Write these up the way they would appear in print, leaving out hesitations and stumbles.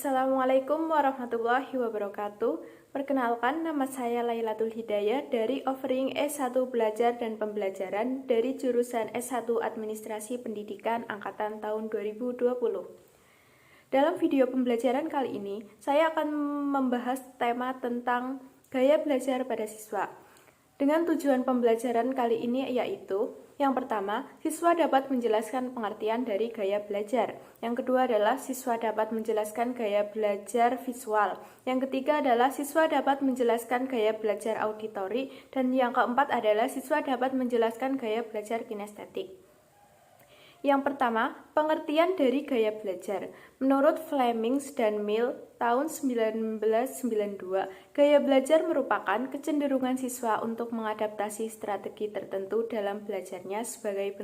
Assalamualaikum warahmatullahi wabarakatuh. Perkenalkan, nama saya Lailatul Hidayah dari Offering S1 Belajar dan Pembelajaran dari jurusan S1 Administrasi Pendidikan Angkatan tahun 2020. Dalam video pembelajaran kali ini, saya akan membahas tema tentang gaya belajar pada siswa. Dengan tujuan pembelajaran kali ini yaitu, yang pertama, siswa dapat menjelaskan pengertian dari gaya belajar. Yang kedua adalah siswa dapat menjelaskan gaya belajar visual. Yang ketiga adalah siswa dapat menjelaskan gaya belajar auditori. Dan yang keempat adalah siswa dapat menjelaskan gaya belajar kinestetik. Yang pertama, pengertian dari gaya belajar. Menurut Fleming dan Mill tahun 1992, gaya belajar merupakan kecenderungan siswa untuk mengadaptasi strategi tertentu dalam belajarnya sebagai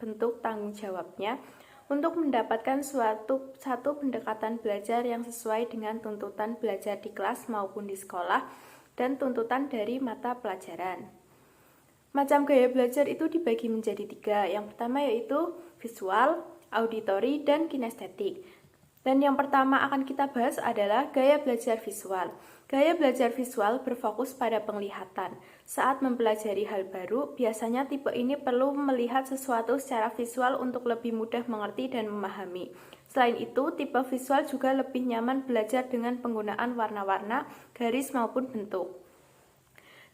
bentuk tanggung jawabnya untuk mendapatkan satu pendekatan belajar yang sesuai dengan tuntutan belajar di kelas maupun di sekolah dan tuntutan dari mata pelajaran. Macam gaya belajar itu dibagi menjadi 3. Yang pertama yaitu visual, auditori, dan kinestetik. Dan yang pertama akan kita bahas adalah gaya belajar visual. Gaya belajar visual berfokus pada penglihatan. Saat mempelajari hal baru, biasanya tipe ini perlu melihat sesuatu secara visual untuk lebih mudah mengerti dan memahami. Selain itu, tipe visual juga lebih nyaman belajar dengan penggunaan warna-warna, garis maupun bentuk.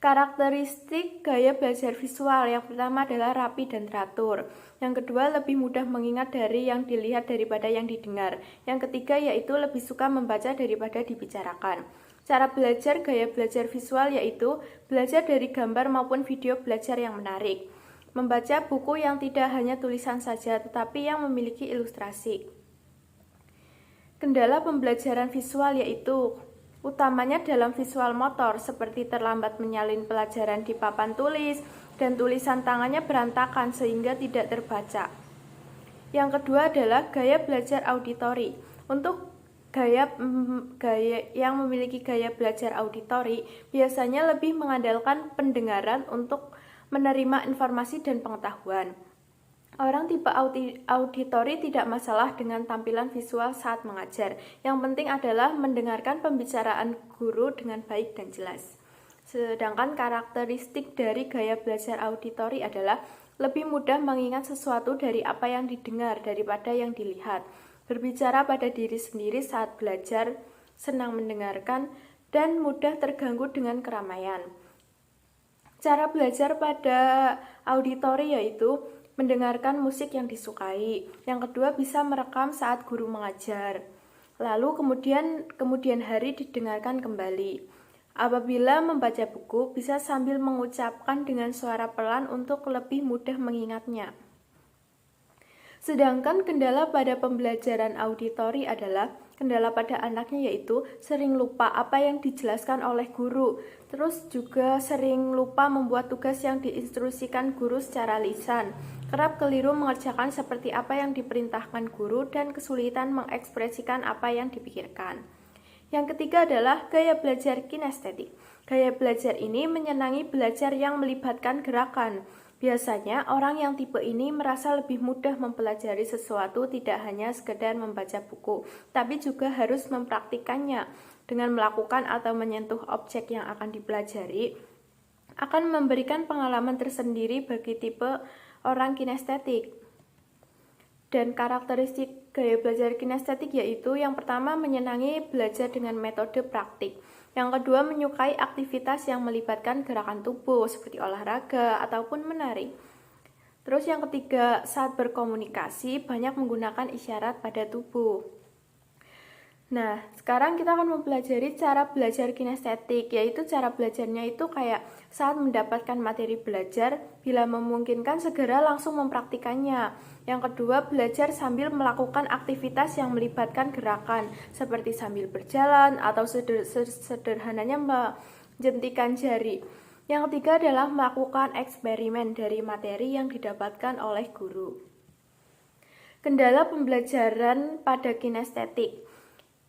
Karakteristik gaya belajar visual yang pertama adalah rapi dan teratur. Yang kedua, lebih mudah mengingat dari yang dilihat daripada yang didengar. Yang ketiga, yaitu lebih suka membaca daripada dibicarakan. Cara belajar gaya belajar visual yaitu belajar dari gambar maupun video belajar yang menarik. Membaca buku yang tidak hanya tulisan saja, tetapi yang memiliki ilustrasi. Kendala pembelajaran visual yaitu utamanya dalam visual motor, seperti terlambat menyalin pelajaran di papan tulis, dan tulisan tangannya berantakan sehingga tidak terbaca. Yang kedua adalah gaya belajar auditori. Untuk gaya yang memiliki gaya belajar auditori, biasanya lebih mengandalkan pendengaran untuk menerima informasi dan pengetahuan. Orang tipe auditori tidak masalah dengan tampilan visual saat mengajar. Yang penting adalah mendengarkan pembicaraan guru dengan baik dan jelas. Sedangkan karakteristik dari gaya belajar auditori adalah lebih mudah mengingat sesuatu dari apa yang didengar daripada yang dilihat. Berbicara pada diri sendiri saat belajar, senang mendengarkan, dan mudah terganggu dengan keramaian. Cara belajar pada auditori yaitu mendengarkan musik yang disukai. Yang kedua, bisa merekam saat guru mengajar. Lalu kemudian hari didengarkan kembali. Apabila membaca buku, bisa sambil mengucapkan dengan suara pelan untuk lebih mudah mengingatnya. Sedangkan kendala pada pembelajaran auditori adalah kendala pada anaknya yaitu sering lupa apa yang dijelaskan oleh guru. Terus juga sering lupa membuat tugas yang diinstruksikan guru secara lisan. Kerap keliru mengerjakan seperti apa yang diperintahkan guru dan kesulitan mengekspresikan apa yang dipikirkan. Yang ketiga adalah gaya belajar kinestetik. Gaya belajar ini menyenangi belajar yang melibatkan gerakan. Biasanya orang yang tipe ini merasa lebih mudah mempelajari sesuatu tidak hanya sekedar membaca buku, tapi juga harus mempraktikkannya. Dengan melakukan atau menyentuh objek yang akan dipelajari, akan memberikan pengalaman tersendiri bagi tipe orang kinestetik. Dan karakteristik gaya belajar kinestetik yaitu yang pertama menyenangi belajar dengan metode praktik. Yang kedua menyukai aktivitas yang melibatkan gerakan tubuh seperti olahraga ataupun menari. Terus yang ketiga saat berkomunikasi banyak menggunakan isyarat pada tubuh. Nah, sekarang kita akan mempelajari cara belajar kinestetik, yaitu cara belajarnya itu kayak saat mendapatkan materi belajar, bila memungkinkan segera langsung mempraktikannya. Yang kedua, belajar sambil melakukan aktivitas yang melibatkan gerakan, seperti sambil berjalan atau sederhananya menjentikan jari. Yang ketiga adalah melakukan eksperimen dari materi yang didapatkan oleh guru. Kendala pembelajaran pada kinestetik.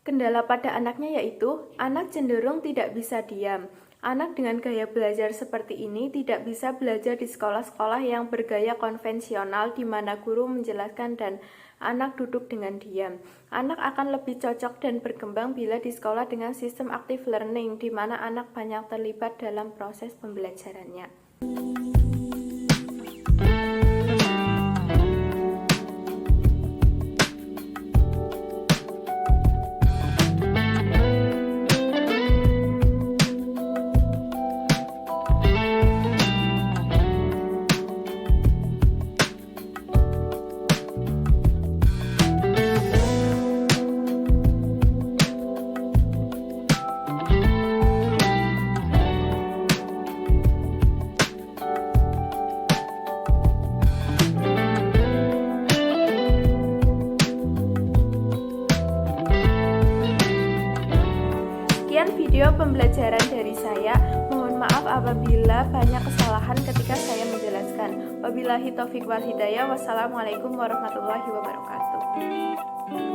Kendala pada anaknya yaitu anak cenderung tidak bisa diam. Anak dengan gaya belajar seperti ini tidak bisa belajar di sekolah-sekolah yang bergaya konvensional di mana guru menjelaskan dan anak duduk dengan diam. Anak akan lebih cocok dan berkembang bila di sekolah dengan sistem active learning di mana anak banyak terlibat dalam proses pembelajarannya. Sekian video pembelajaran dari saya. Mohon maaf apabila banyak kesalahan ketika saya menjelaskan. Wabillahi taufiq wal hidayah. Wassalamualaikum warahmatullahi wabarakatuh.